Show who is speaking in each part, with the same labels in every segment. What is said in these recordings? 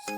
Speaker 1: हे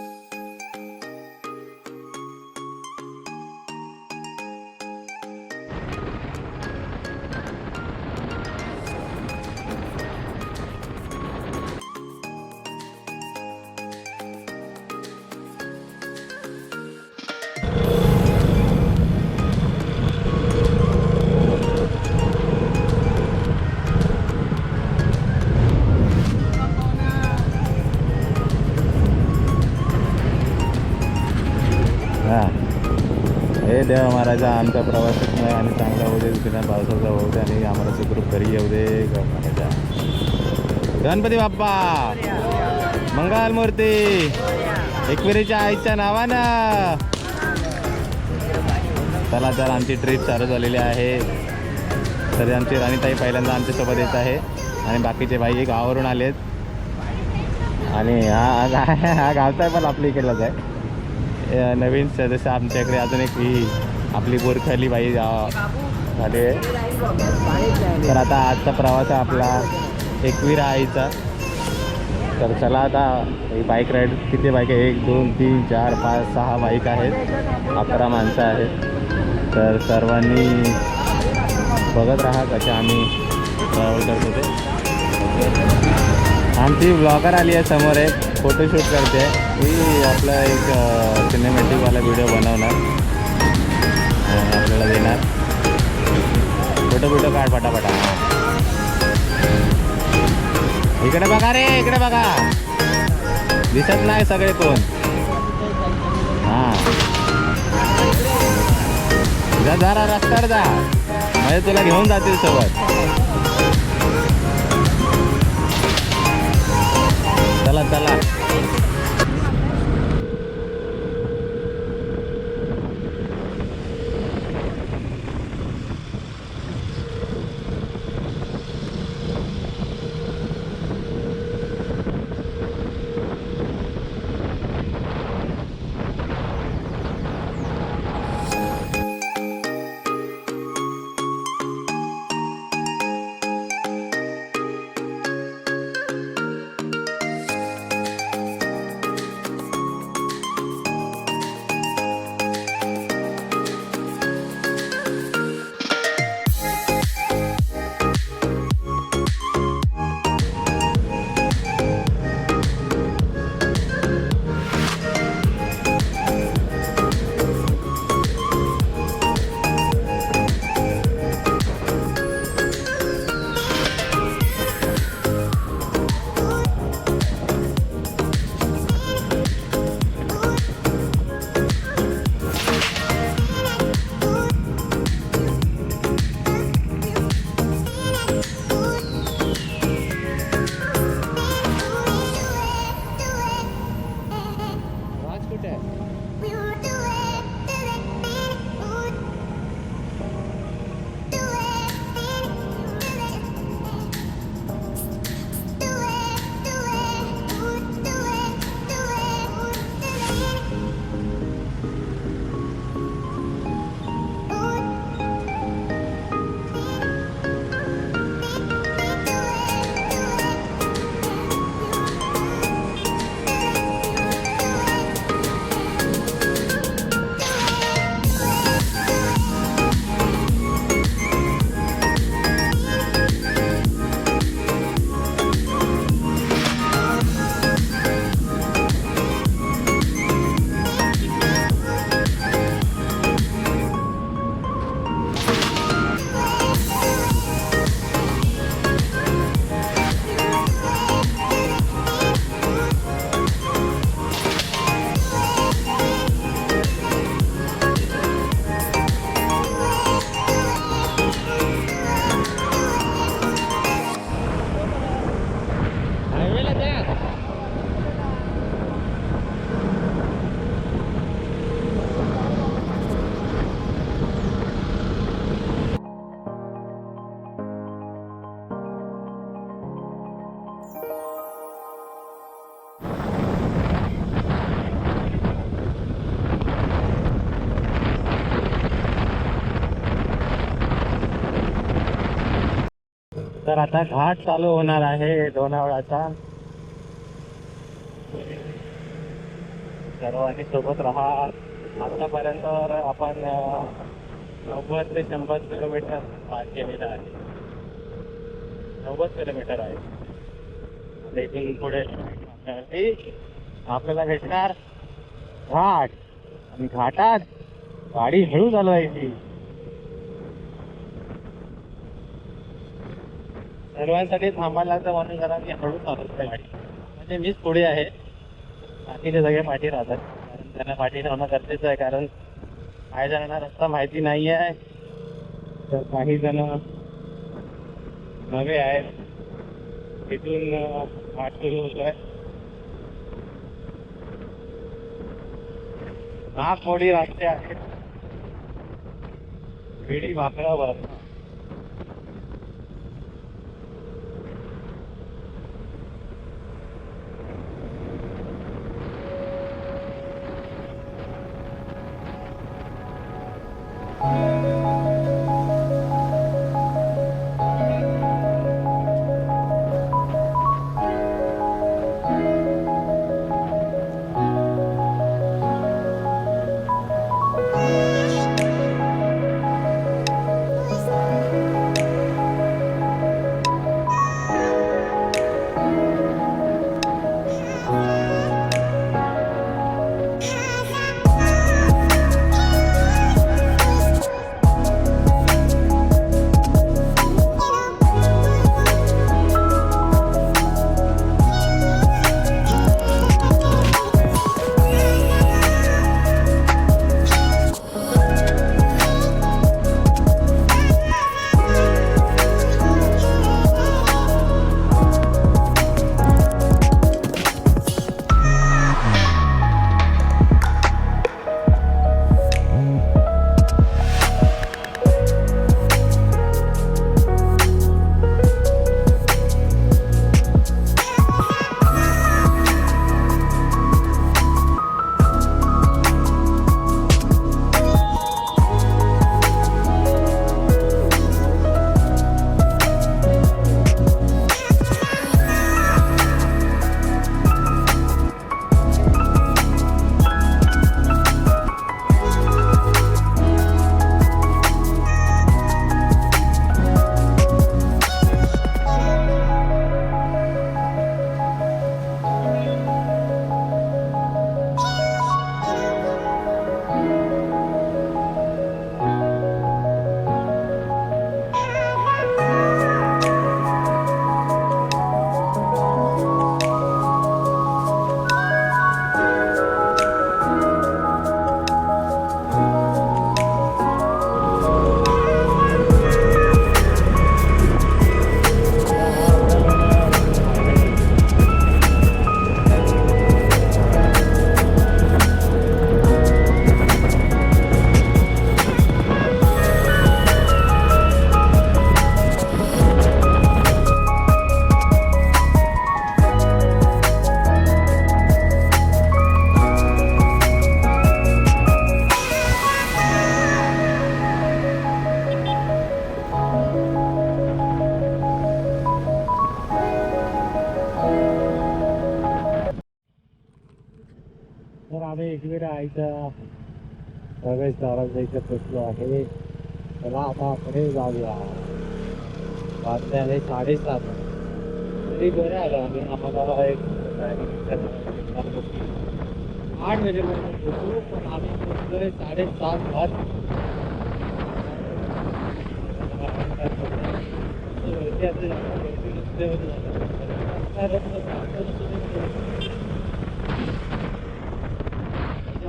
Speaker 1: देवा महाराजा आमचा प्रवासच नाही आणि चांगला होऊ दे, दुसऱ्या पावसाचा होऊ दे आणि आम्हाला सुखरूप घरी येऊ दे महाराजा. गणपती बाप्पा मंगल मूर्ती एकविरेच्या आईच्या नावानं. चला तर आमची ट्रिप चालू झालेली आहे. तर आमची राणीताई पहिल्यांदा आमच्यासोबत येत आहे आणि बाकीचे भाई गावावरून आलेत. आणि हा गावचा पण आपल्या इकडलाच आहे. नवीन सदस्य आमच्याकडे अजून एक ही आपली बोरखली बाई झाले. तर आता आजचा प्रवास आहे आपला एकविरा आईचा. तर चला आता बाईक राईड किती बाईक आहे, 1 2 3 4 5 6 बाईक आहेत, 11 माणसं आहेत. तर सर्वांनी बघत राहा कसे आम्ही ट्रॅव्हल करत होते. आमची ब्लॉगर आली आहे समोर, एक फोटोशूट करते. ही आपला एक सिनेमॅटिकवाला व्हिडिओ बनवणार आणि आपल्याला देणार. फोटो काढ पटापटा. इकडे बघा रे, इकडे बघा, दिसत नाही सगळे कोण. हां जा जरा रस्त्यावर जा, म्हणजे तुला घेऊन जातील सोबत. चला चला. तर आता घाट चालू होणार आहे लोणावळ्याचा. सर्वांनी सोबत राहा. आतापर्यंत आपण 90 ते 100 किलोमीटर पार केलेलं आहे. 90 किलोमीटर आहे. इथून पुढे आपल्याला भेटणार घाट आणि घाटात गाडी हळू चालवायची. सर्वांसाठी थांबायला लागतं म्हणून जरा मी हळू चालवतो गाडी. म्हणजे मीच पुढे आहे, बाकीचे सगळे पाठी राहतात. कारण त्यांना पाठी राहणं गरजेचं आहे. कारण काही जणांना रस्ता माहिती नाही आहे, तर काही जण नवे आहेत. तिथून घाट सुरू होतोय. नागमोडी रस्ते आहेत, भिडी भाकरावर. तर आम्ही एकविरा आईच्या प्रवेशद्वारात इथे पोचलो आहे. चला आता पुढे जाऊया. वाजले आहे 7:30. तरी बरे आलो आम्ही. आम्हाला एक 8 वाजेपर्यंत पोचू, पण आम्ही पोचलोय 7:30 वाजता.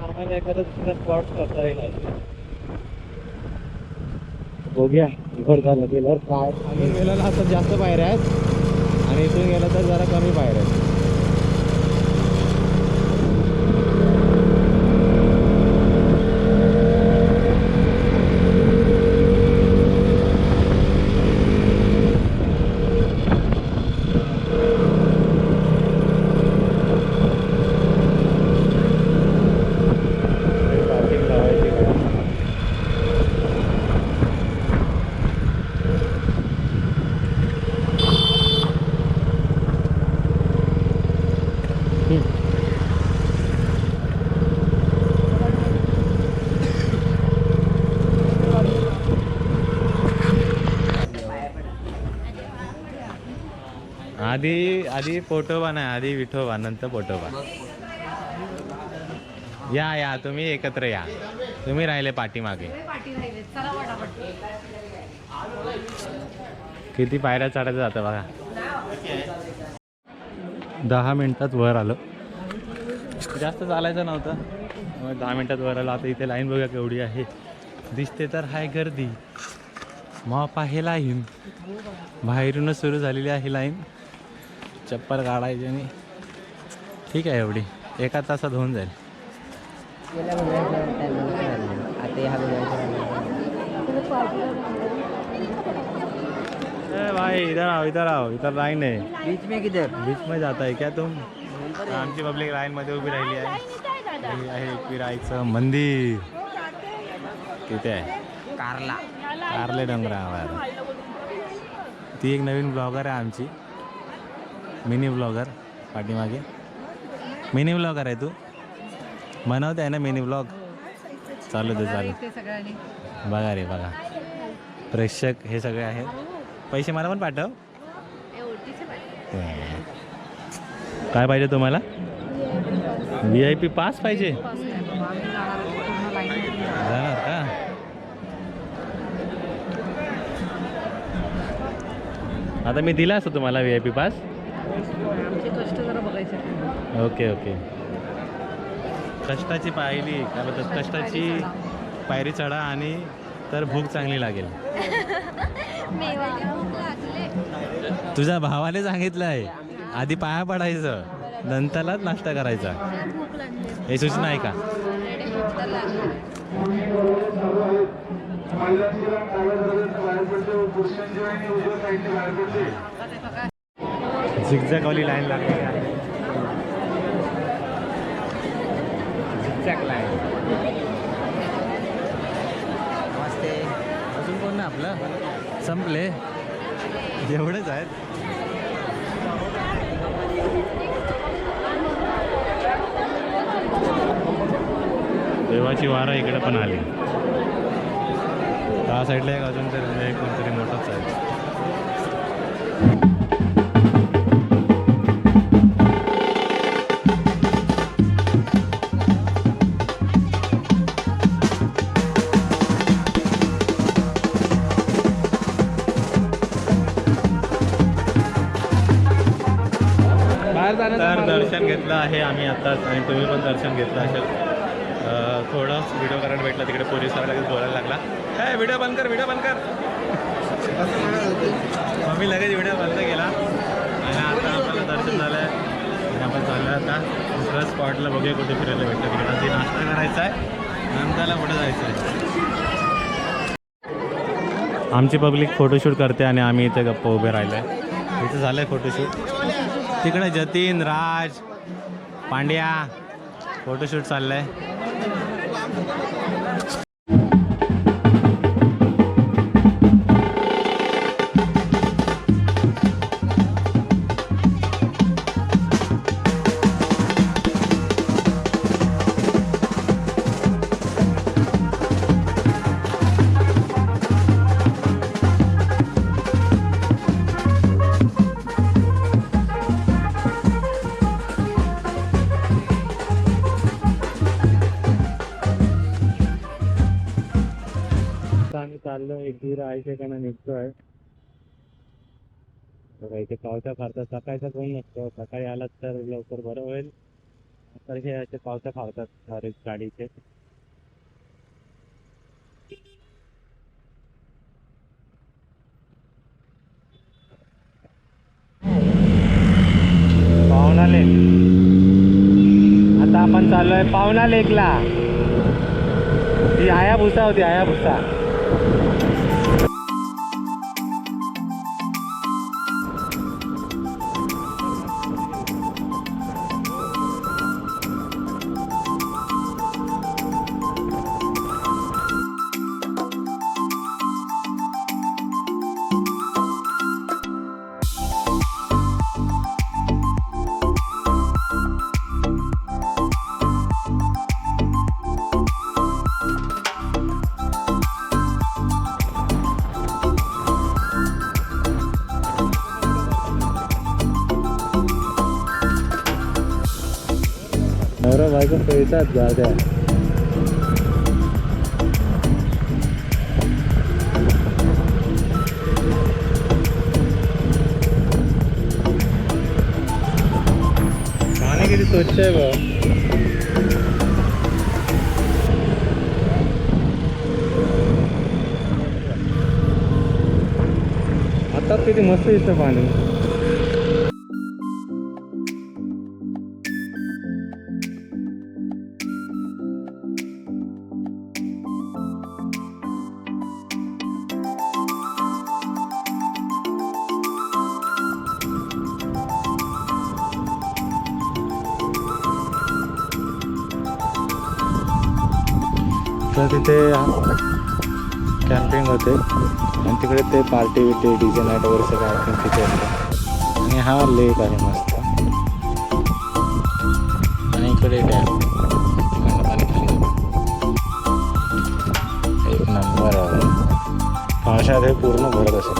Speaker 1: आम्हाला एखादा दुसरा स्पॉट करता येईल. बघूया घर झालं गेल्यावर काय. आणि गेल्याला आता जास्त पायऱ्या आहेत आणि इथून गेलं तर जरा कमी पायऱ्या आहेत. आधी पोटोबा नाही, आधी विठोबा नंतर पोटोबा. या तुम्ही एकत्र या. तुम्ही राहिले पाठीमागे. किती पायऱ्या चढायचं जातं बघा. 10 मिनिटात वर आलो. जास्त चालायचं नव्हतं, 10 मिनिटात वर आलो. आता इथे लाईन बघा केवढी आहे. दिसते तर हाय गर्दी. मग आहे लाईन, बाहेरूनच सुरू झालेली आहे लाईन. चप्पल काढायची आणि ठीक आहे, एवढी 1 तासात होऊन जाईल. भाई इधर आओ, इधर लाइन है.
Speaker 2: बीच में किधर?
Speaker 1: बीच में जाता है क्या तुम? आमची पब्लिक लाईन मध्ये उभी राहिली आहे. हे आहे एकविराईचं मंदिर. तिथे आहे कारले डोंगरावर. ती एक नवीन ब्लॉगर आहे आमची, मिनी ब्लॉगर. पाठीमागे मिनी ब्लॉगर आहे. तू बनवते आहे ना मिनी ब्लॉग? चालू दे. बघा रे बघा, प्रेक्षक हे सगळे आहेत. पैसे मला पण पाठव. काय पाहिजे तुम्हाला? VIP पास पाहिजे. जाणार का? आता मी दिला असतो तुम्हाला VIP पास. ओके. कष्टाची पायरी काय बोलतात, कष्टाची पायरी चढा आणि तर भूक चांगली लागेल. तुझ्या भावाने सांगितलं आहे आधी पाया पडायचं, नंतरच नाश्ता करायचा. हे सूचना आहे का? झिगझॅगवाली लाईन लागलेली आहे. Zigzag line. अजून कोण ना आपलं संपले, एवढेच आहेत. देवाची वारा इकडे पण आली. त्या साईडला एक अजून तरी कोणतरी मोठंच आहे. तर दर्शन घेतलं आहे आम्ही आत्ताच, आणि तुम्ही पण दर्शन घेतलं असेल. थोडं व्हिडिओ करायला भेटला, तिकडे पोलिसाला लगेच बोलायला लागला, काय व्हिडिओ बंद कर. मग मी लगेच व्हिडिओ बंद केला. आणि आता आपल्याला दर्शन झालं आहे आणि आपण चाललो आता दुसऱ्या स्पॉटला. बघूया कुठे फिरायला भेटतं. तिकडे आधी नाश्ता करायचा आहे, नंतरला कुठे जायचं आहे. आमची पब्लिक फोटोशूट करते आणि आम्ही इथे गप्पा उभे राहिलो आहे. इथं झालं आहे फोटोशूट. तिकडे जतीन, राज, पांड्या फोटोशूट चाललं आहे. आम्ही चाललो एकविराईकडे निघतोय. बघा इथे पावसा फारतात. सकाळचा कोण नसतो, सकाळी आलात तर लवकर बरं होईल. तर हे असे पावसा फारतात हर एक गाडीचे. पावना लेक. आता आपण चाललोय पावना लेकला. ती हायाबुसा होती, हायाबुसा. नवरा बायको खेळतात गाड्या. पाणी किती स्वच्छ आहे बा. आता किती मस्त दिसतं पाणी. तर तिथे कॅम्पिंग होते आणि तिकडे ते पार्टी विटी डीजे नाईट वगैरे सगळं ऐकून तिथे होतं. आणि हा लेक आहे मस्त. आणि इकडे डॅम, तिकडनं पाणी खाली एक नंबर आहे. पावसाळ्यात हे पूर्ण भरत असेल.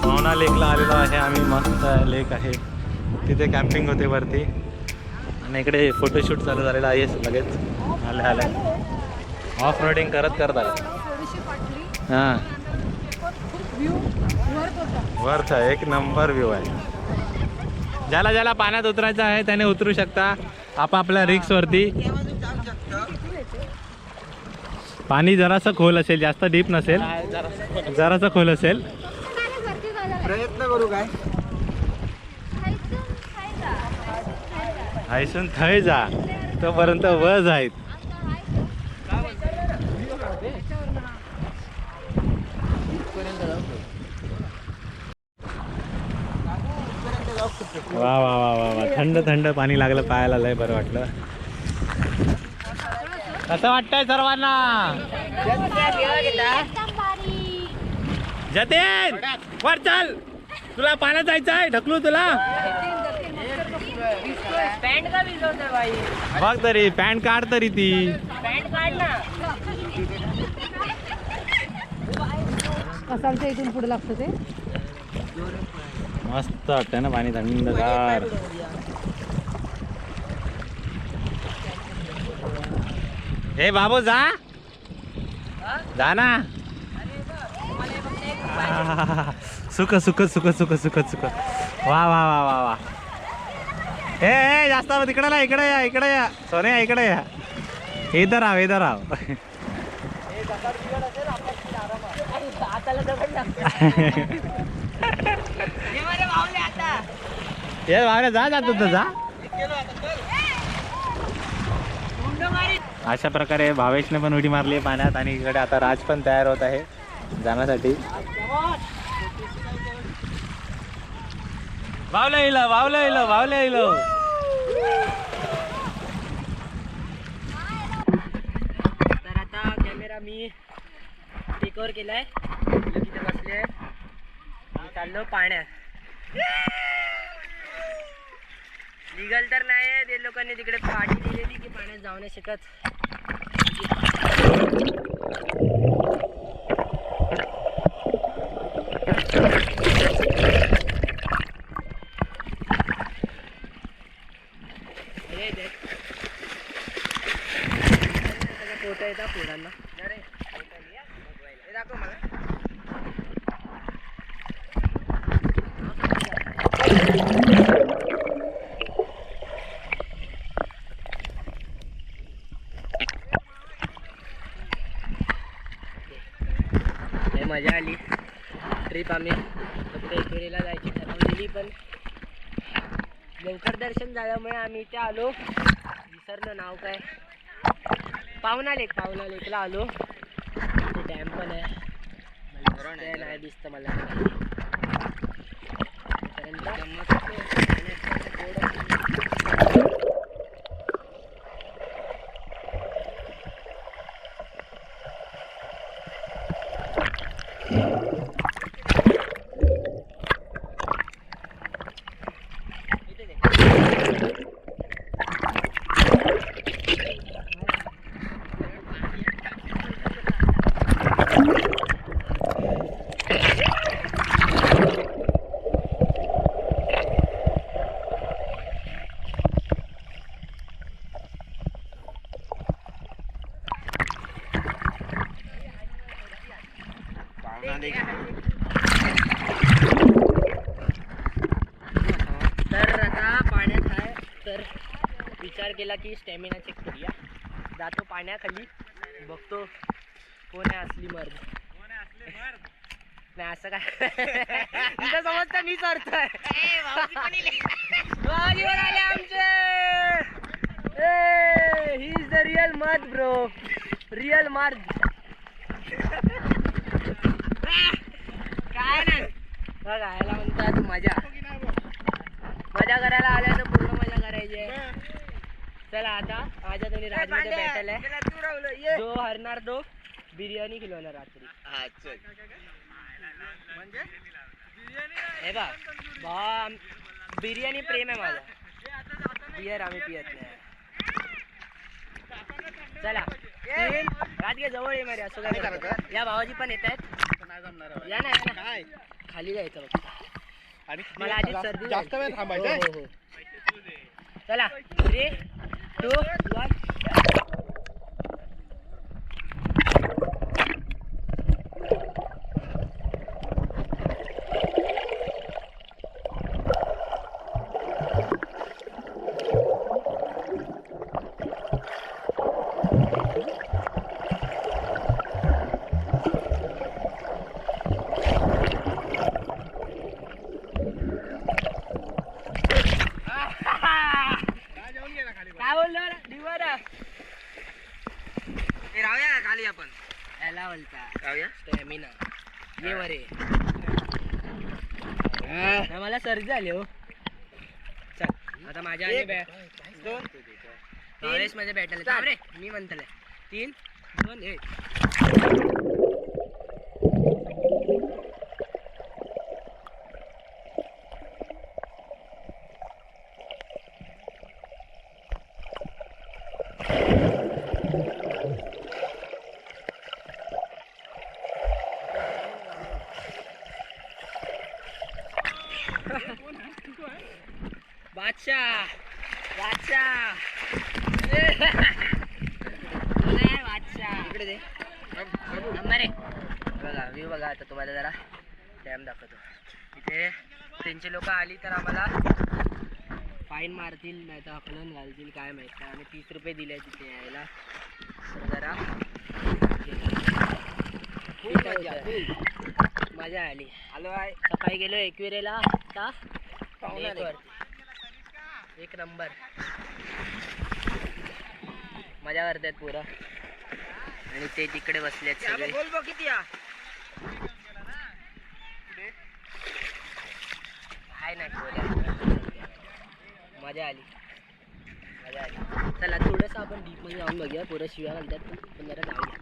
Speaker 1: पावना लेकला आलेलो आहे आम्ही. मस्त लेक आहे. तिथे कॅम्पिंग होते वरती आणि इकडे फोटोशूट चालू झालेला आहे. लगेच आले ऑफ रोडिंग करत आले. हां वर्थ आहे. एक नंबर व्ह्यू आहे. ज्याला ज्याला पाण्यात उतरायचं आहे त्याने उतरू शकता आपापल्या रिक्सवरती. पाणी जरासं खोल असेल, जास्त डीप नसेल, जरासं खोल असेल.
Speaker 2: प्रयत्न करू काय
Speaker 1: हायसून थंय जा तोपर्यंत वज आहेत. वा वा वा वा वा. थंड थंड पाणी लागलं पायाला. लय बरं वाटलं. कसं वाटतंय सर्वांना? जतीन वर चल, तुला पाण्यात जायचं आहे. ढकलू तुला?
Speaker 2: पॅन्ट का भिजवतोय बाई?
Speaker 1: बघ तरी पॅन्ट काढ तरी ती.
Speaker 2: पॅन्ट काढ ना.
Speaker 3: कसं आमच्या इथून पुढे लागतं ते.
Speaker 1: मस्त वाटतंय ना पाणी थंडगार. ए बाबू जा जा ना. सुख सुख सुख सुख सुख सुख. वा वा वा वा वा. ए जास्त तिकडे ना, इकडे या, इकडे या सोन्या, इकडे या. इधर आव, इधर आव. ये भावड्या जा जा तुझं जा. अशा प्रकारे भावेशने पण उडी मारली आहे पाण्यात. आणि इकडे आता राज पण तयार होत आहे जाण्यासाठी. वावलं येलं, वावलं येलं, वावलं येलं.
Speaker 2: तर आता कॅमेरा मी टेकओव्हर केलाय. तिथे बसले चाललो पाण्यात. लिगल तर नाही आहे. ते लोकांनी तिकडे पार्टी दिलेली की पाण्यात जाऊ नाही शकत. फोटो येतात पोरांना. दाखव मला. मजा आली. ट्रिप आम्ही फक्त एकेरीला जायची ठरवलेली, पण लवकर दर्शन झाल्यामुळे आम्ही इथे आलो. विसरलं नाव काय. पावना लेकला आलो. ते डॅम पण आहे. नाही दिसतं मला. विचार केला की स्टॅमिना चेक करूया. जातो पाण्याखाली बघतो कोण आहे असली मर्द. नाही असं काय तुझं समजतं मी करतोय. भाऊजीवर आले आमचे. ही इज द रिअल मर्द ब्रो. रिअल मर्द. काय नाही बघा याला म्हणतात मजा. मजा करायला आल्या तर पूर्ण मजा करायची आहे. चला आता माझ्या दोन्ही राजमध्ये बॅटल आहे. जो हरणार तो बिर्याणी खिलवणार रात्री. हे बा बिर्याणी प्रेम आहे माझा. बियर आम्ही पियत नाही. चला रात घे जवळ ये मारे. असं काय करत या भावाजी पण येत आहेत. या ना खाली जायचं बघ. आणि मला आधीच सर्दी जास्त वेळ थांबायचं. हो चला 3, 2, 1. काय बोललो दिवारा राहूया का खाली आपण. याला बोलता राहूया स्टॅमिना ये वरे. मला सर्दी झाली हो. चल आता माझ्या नॉलेज मध्ये भेटायला रे मी म्हणतले 3, 2, 1. बादशाह बादशाह बादशाह इकडे दे रे. बघा व्ह्यू बघा आता तुम्हाला जरा डॅम दाखवतो. इथे त्यांची लोक आली तर आम्हाला फाईन मारतील नाही तर हकलून घालतील काय माहित नाही. आम्ही 30 रुपये दिले तिथे यायला. तर जरा मजा आली. आलो आहे सकाळी गेलो एकविरेला. आता एक नंबर मजा करतात पुरा. आणि ते तिकडे बसलेत सगळे. किती काय नाही मजा आली मजा आली. चला थोडंसं आपण डीप मध्ये जाऊन बघूया. पुरं शिव्या घालतात पण जरा जाऊया.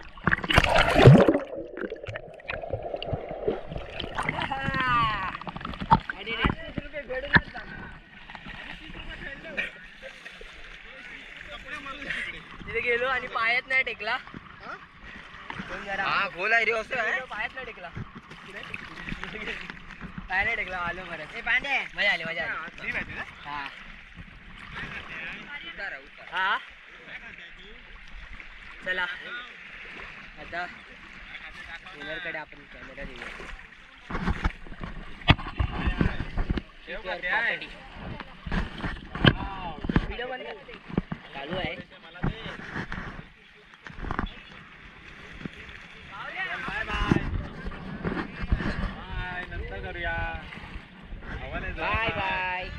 Speaker 2: तिथे गेलो आणि पायात नाही टेकला. खोल आहे रे. असं पायात नाही टेकला. पाय नाही टेकला. आलो परत. मजा आली मजा आली. हा हा चला आता कडे आपण कॅमेरा देऊया. व्हिडिओ बंद चालू आहे. नंतर करूया. Bye bye.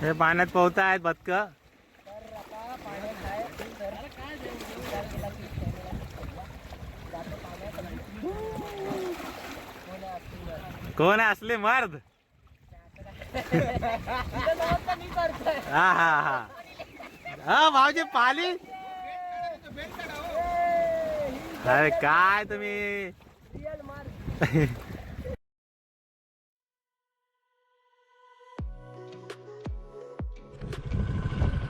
Speaker 1: हे पाण्यात पोहत आहेत बदक. कोण आहे असले मर्द. हा हा हा हा भाऊजी पाली. अरे काय तुम्ही.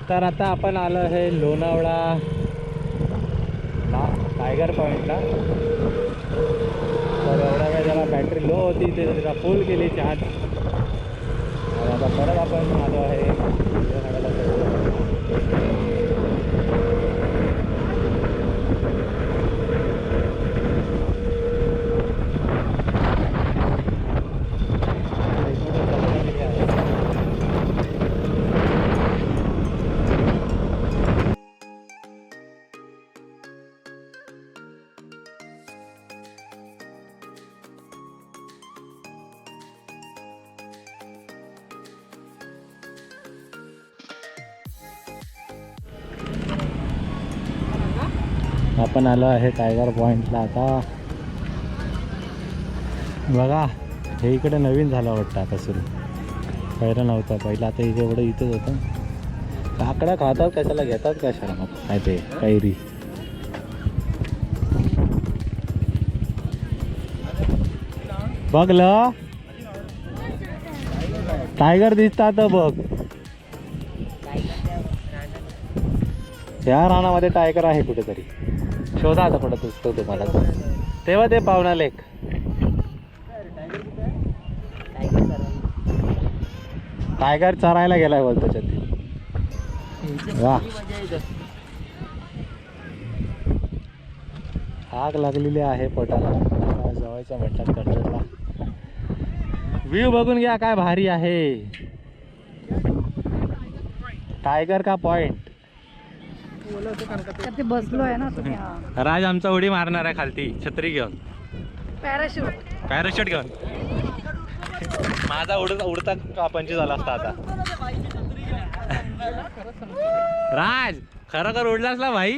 Speaker 1: तर आता आपण आलो आहे लोणावळा टायगर पॉईंटला. तर एवढ्या वेळ जरा बॅटरी लो होती ते जरा फुल केली चार्ज. आणि आता परत आपण आलो आहे. आपण आलो आहे टायगर पॉईंटला. आता बघा हे इकडे नवीन झालं वाटतं आता सुरू. पहिलं नव्हतं, पहिलं आता इथे एवढं इथेच होतं. काकड्या खातात कशाला, घेतात कशाला मग काय ते कैरी. बघलं टायगर दिसतात बघ. या रानामध्ये टायगर आहे कुठेतरी, शोधा आता पडत असतो तुम्हाला. तेव्हा ते पावना लेक. टायगर चरायला गेलाय बोलतो त्याच्यात. वा आग लागलेली आहे पोटाला. जवळच्या म्हटलं कर्जतला. व्ह्यू बघून घ्या काय भारी आहे. टायगर का पॉइंट.
Speaker 3: ते बसलो आहे ना तुम्ही.
Speaker 1: राज आमचा उडी मारणार आहे खालती छत्री घेऊन, पॅराशूट घेऊन. माझा उडता पंची झाला असता आता. राज खरोखर उडलास ना भाई.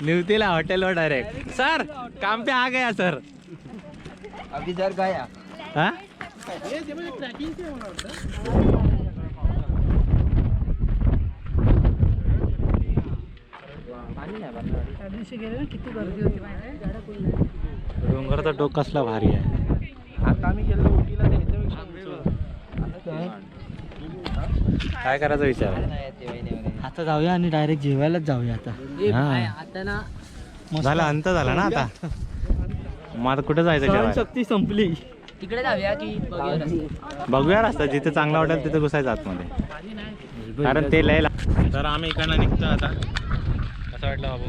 Speaker 1: निवतीला हॉटेलवर डायरेक्ट. सर काम पे आ गया सर.
Speaker 2: अभी जर गया
Speaker 1: हा
Speaker 3: त्या दिवशी गेले ना किती गर्दी होती माहिती.
Speaker 1: डोंगरचा टोक कसला भारी आहे.
Speaker 2: आता आम्ही गेलो उटीला.
Speaker 1: काय करायचा विचार आहे?
Speaker 2: आता जाऊया आणि डायरेक्ट जेवायलाच जाऊया आता.
Speaker 1: हा.
Speaker 2: आता ना
Speaker 1: झाला अंत झाला ना आता. मग आता कुठे जायचं जेवायला?
Speaker 2: शक्ती संपली. तिकडे जाऊया की
Speaker 1: बघूया रस्ता जिथे चांगला वाटेल तिथे घुसायचं आतमध्ये, कारण ते लय तर आम्ही इकडनं निघतो आता. कसं वाटलं बाबू?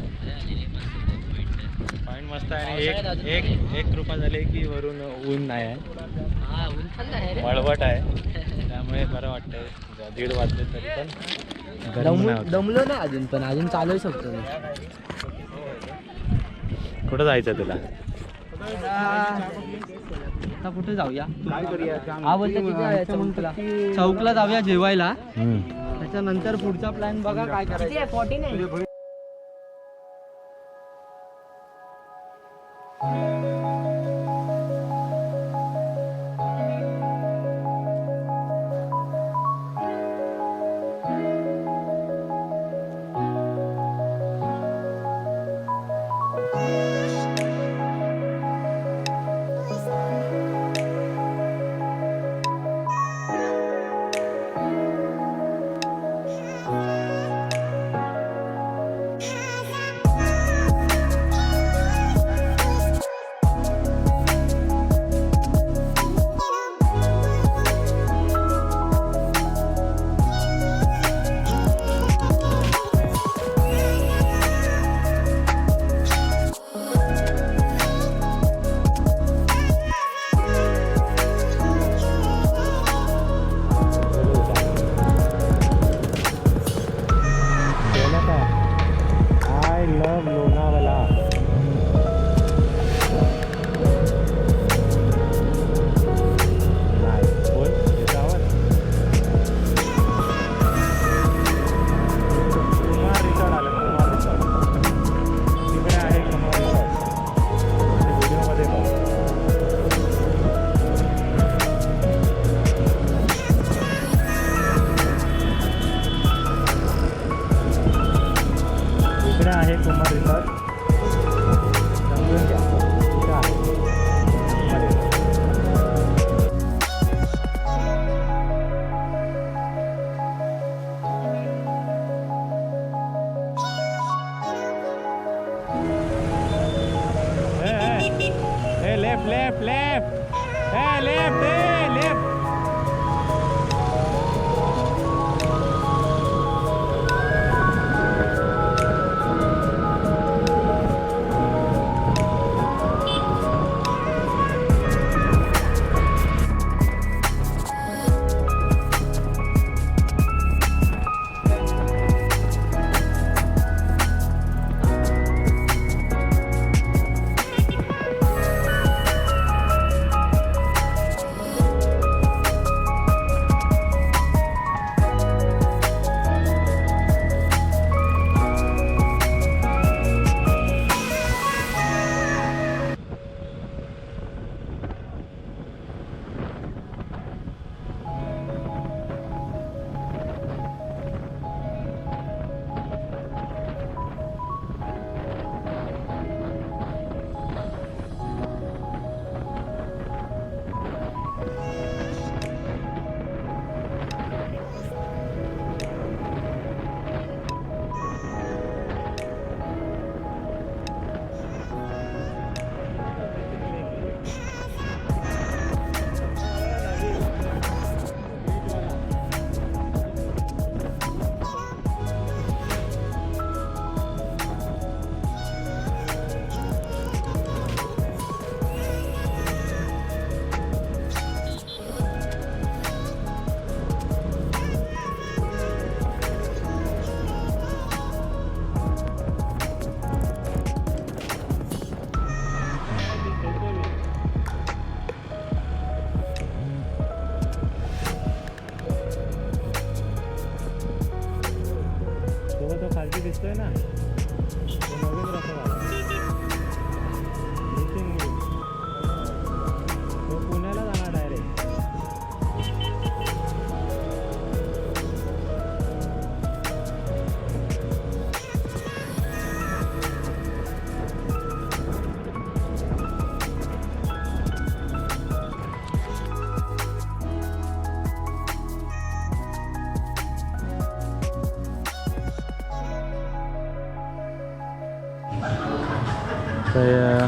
Speaker 1: पॉईंट मस्त आहे. आणि एक कृपा झाली की वरून ऊन नाही आहे, मळवट आहे, त्यामुळे बरं वाटतंय. 1:30 वाजले तरी पण गरम नाही होत.
Speaker 2: दमलो ना अजून, पण अजून चालू शकतो.
Speaker 1: कुठं जायचं तुला?
Speaker 2: आता कुठे जाऊया? काय करूया? हा बोलतो चौकला जाऊया जेवायला. त्याच्यानंतर पुढचा प्लॅन बघा काय करायचं.
Speaker 1: दिसतोय ना तो नवीन रस्ता झाला तो पुण्याला जाणार डायरेक्ट. तर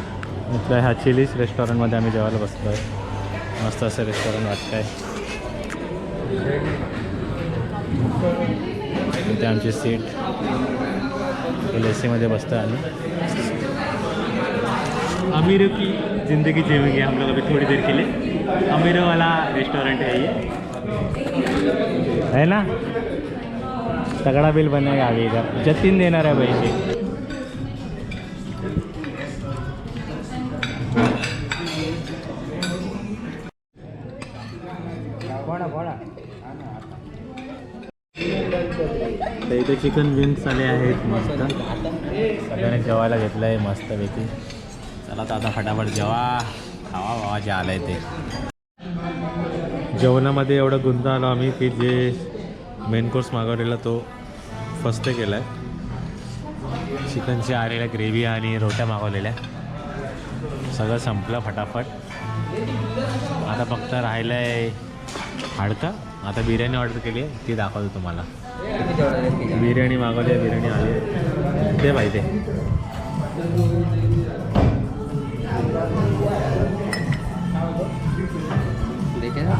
Speaker 1: इथल्या ह्या चिलीज रेस्टॉरंटमध्ये आम्ही जेवायला बसलो आहे. मस्त असं रेस्टॉरंट वाटतं आहे. इथे आमची सीट एल ए सीमध्ये बसतो आम्ही. अमीरों की ज़िंदगी जिएंगे हम लोग अभी थोड़ी देर के लिए. अमीरों वाला रेस्टोरेंट है ये, है ना. तगड़ा बिल बनेगा अभी इधर. जतीन देणार आहे पैसे. तर इथे चिकन विंग्स आले आहेत मस्त. सगळ्यांनी जेवायला घेतलं आहे मस्तपैकी. चला तर आता फटाफट जेवा खावा बाबा जे आलं आहे ते. जेवणामध्ये एवढं गुंत आलो आम्ही की जे मेन कोर्स मागवलेला तो फस्त केला आहे. चिकनची आलेल्या ग्रेव्ही आणि रोट्या मागवलेल्या. सगळं संपलं फटाफट. आता फक्त राहिलं आहे हाडका. आता बिर्याणी ऑर्डर केली आहे ती दाखवतो तुम्हाला. बिर्याणी मागवली आहे, बिर्याणी आली आहे ते माहिती आहे.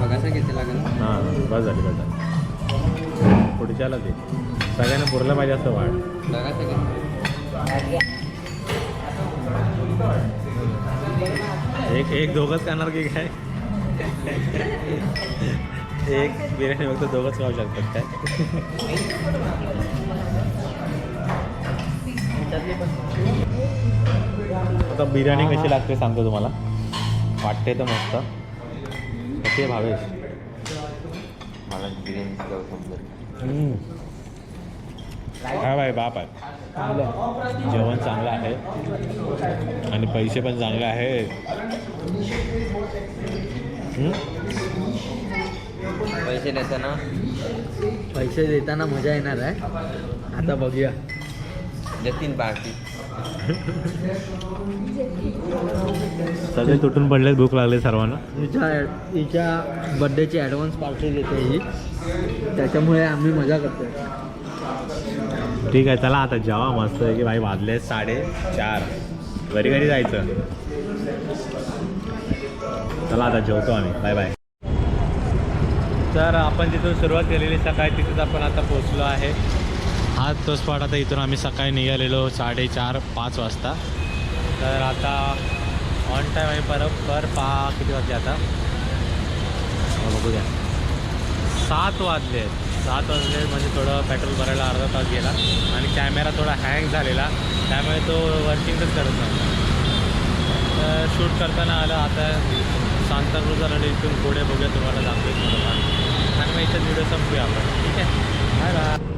Speaker 2: बघायचं किती लागेल.
Speaker 1: हां बस झाली बस झाली. पुढच्याला ते सगळ्यांना पुरलं पाहिजे असं वाढ. एक दोघंच खाणार की काय. एक बिर्याणी फक्त दोघंच खाऊ शकतात काय. आता बिर्याणी कशी लागते सांगतो तुम्हाला. वाटते तर मस्त. कशी आहे भावेश.
Speaker 2: मला बिर्याणी
Speaker 1: काय बाय बाप आहे. जेवण चांगलं आहे आणि पैसे पण चांगले आहेत.
Speaker 2: पैसे देताना मजा येणार आहे. आता बघूया. जतीन पार्टी
Speaker 1: सगळे तुटून पडले. भूक लागले सर्वांना.
Speaker 2: हिच्या बड्डेची ॲडव्हान्स पार्टी देते ही, त्याच्यामुळे आम्ही मजा करतो.
Speaker 1: ठीक आहे चला आता जेवा मस्त आहे की भाई. वाजले 4:30. घरी जायचं. चला आता जेवतो आम्ही. Bye bye. तर आपण जिथून सुरुवात केलेली सकाळी तिथेच आपण आता पोचलो आहे. हा तो स्पॉट. आता इथून आम्ही सकाळी निघालेलो 4:30-5 वाजता. तर आता ऑन टाईम आहे बरोबर. किती वाजले आता बघू द्या. 7 वाजले. 7 वाजले म्हणजे थोडं पेट्रोल भरायला अर्धा तास गेला आणि कॅमेरा थोडा हँग झालेला त्यामुळे तो वर्किंगच करत नव्हता. तर शूट करताना आलं. आता सांताक्रूज झालं. इथून पुढे बघूया तुम्हाला दाखवतो आणि मग इथं व्हिडिओ संपूया आपण. ठीक आहे. Bye bye.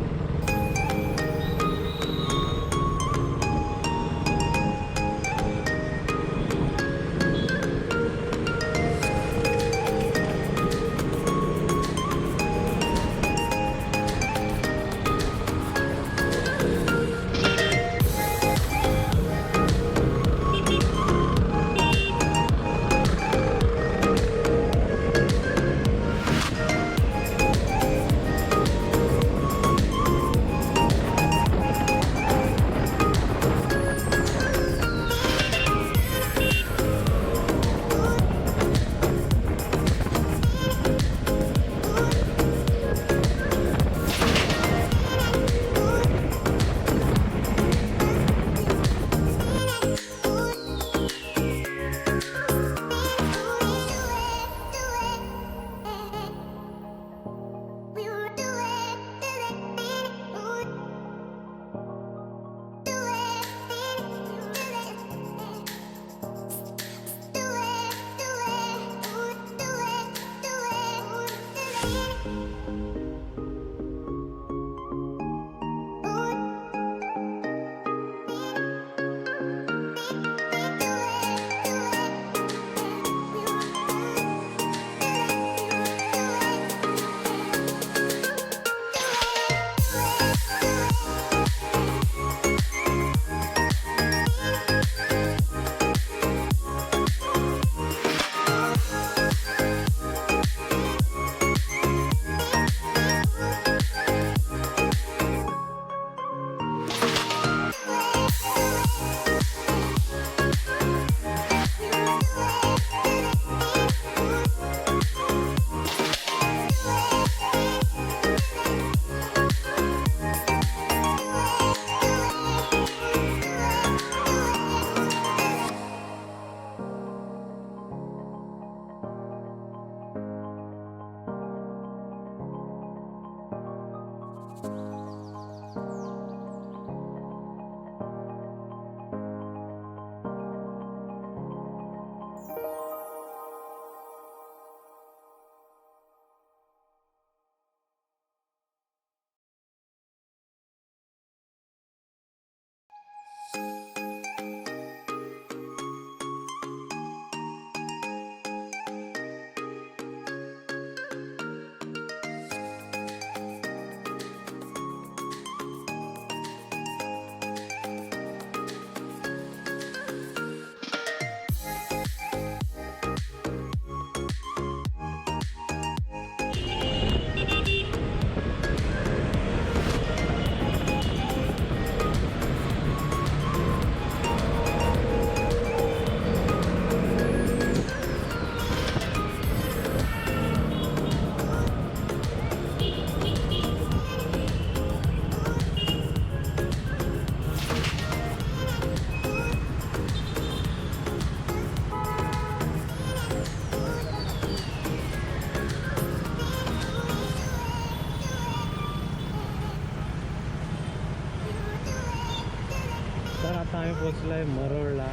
Speaker 1: आम्ही पोचलो आहे मरोळला.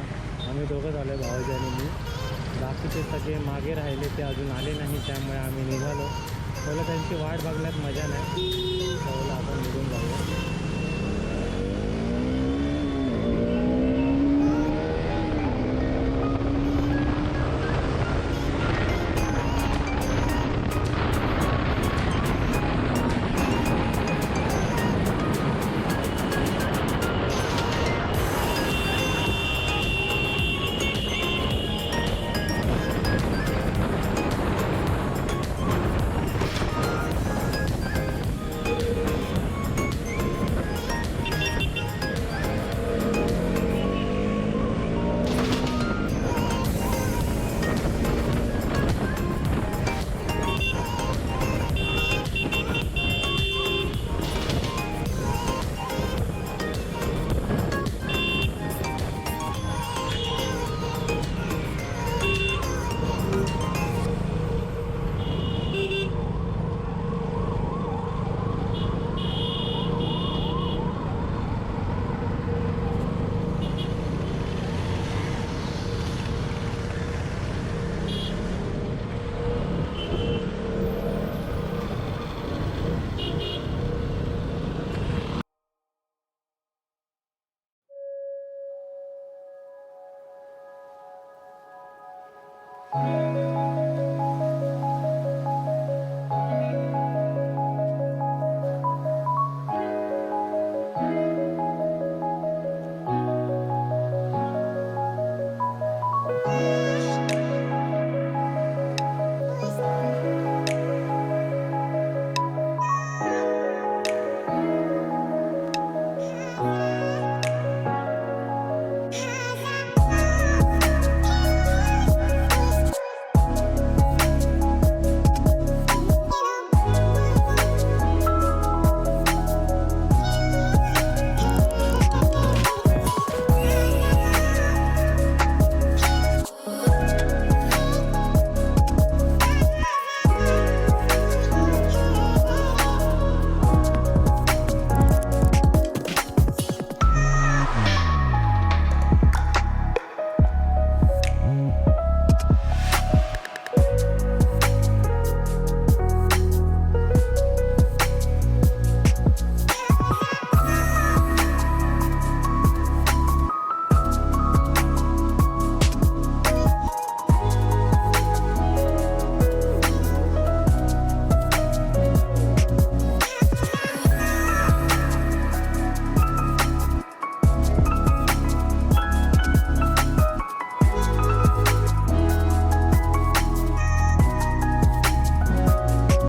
Speaker 1: आम्ही दोघंच आलो आहे, भाऊजी आणि मी. बाकीचे सगळे मागे राहिले, ते अजून आले नाही, त्यामुळे आम्ही निघालो. पहिलं त्यांची वाट बघण्यात मजा नाही, त्यावेळेला आपण निघून जाऊया.